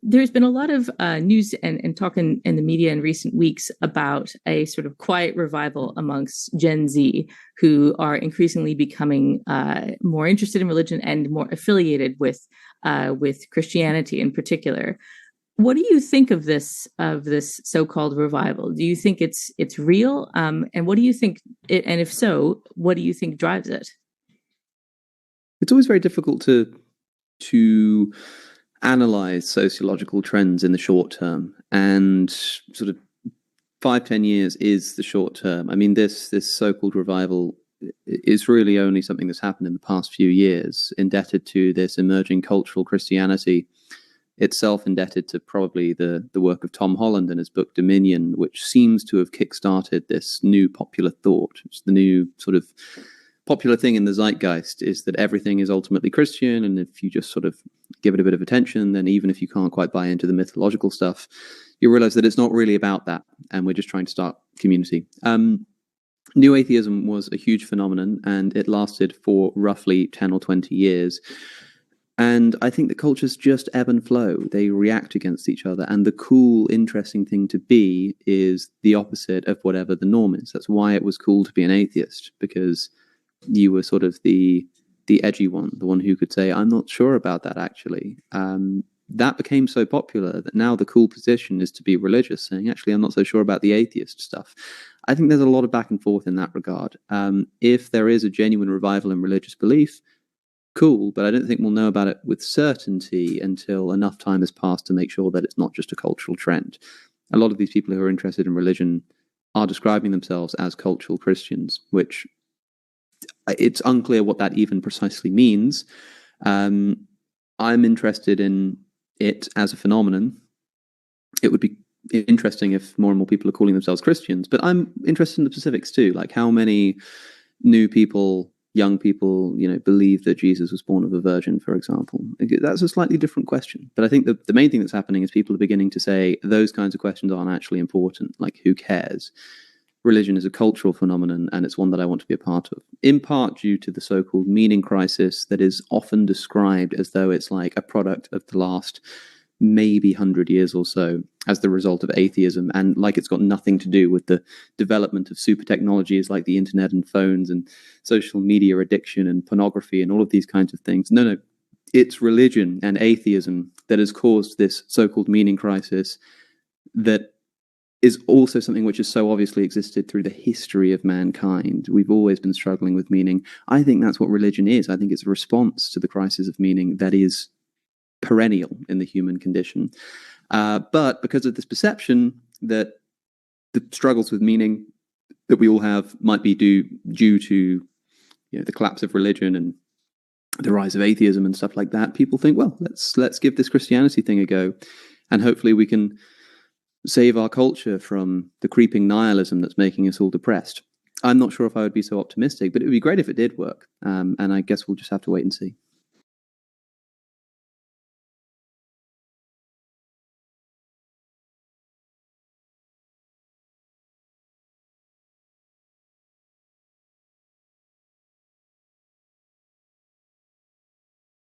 there's been a lot of news and talk in the media in recent weeks about a sort of quiet revival amongst Gen Z, who are increasingly becoming more interested in religion and more affiliated with Christianity in particular. What do you think of this so-called revival? Do you think it's real? And what do you think? And if so, what do you think drives it? It's always very difficult to analyze sociological trends in the short term, and sort of 5-10 years is the short term. I mean, this so-called revival is really only something that's happened in the past few years, indebted to this emerging cultural Christianity, itself indebted to probably the work of Tom Holland and his book Dominion, which seems to have kickstarted this new popular thought. It's the new sort of popular thing in the zeitgeist, is that everything is ultimately Christian, and if you just sort of give it a bit of attention, then even if you can't quite buy into the mythological stuff, you realize that it's not really about that, and we're just trying to start community. New atheism was a huge phenomenon, and it lasted for roughly 10 or 20 years. And I think that cultures just ebb and flow. They react against each other. And the cool, interesting thing to be is the opposite of whatever the norm is. That's why it was cool to be an atheist, because you were sort of the edgy one, the one who could say, I'm not sure about that, actually. That became so popular that now the cool position is to be religious, saying, actually, I'm not so sure about the atheist stuff. I think there's a lot of back and forth in that regard. If there is a genuine revival in religious belief, cool, but I don't think we'll know about it with certainty until enough time has passed to make sure that it's not just a cultural trend. A lot of these people who are interested in religion are describing themselves as cultural Christians, which it's unclear what that even precisely means. I'm interested in it as a phenomenon. It would be interesting if more and more people are calling themselves Christians, but I'm interested in the specifics too, like how many new people, young people, believe that Jesus was born of a virgin, for example. That's a slightly different question. But I think the main thing that's happening is people are beginning to say those kinds of questions aren't actually important. Like, who cares? Religion is a cultural phenomenon, and it's one that I want to be a part of, in part due to the so-called meaning crisis that is often described as though it's like a product of the last maybe 100 years or so as the result of atheism, and like it's got nothing to do with the development of super technologies like the internet and phones and social media addiction and pornography and all of these kinds of things. No, it's religion and atheism that has caused this so-called meaning crisis that is also something which has so obviously existed through the history of mankind. We've always been struggling with meaning. I think that's what religion is. I think it's a response to the crisis of meaning that is perennial in the human condition. But because of this perception that the struggles with meaning that we all have might be due to the collapse of religion and the rise of atheism and stuff like that, people think, well, let's give this Christianity thing a go, and hopefully we can save our culture from the creeping nihilism that's making us all depressed. I'm not sure if I would be so optimistic, but it would be great if it did work. And I guess we'll just have to wait and see.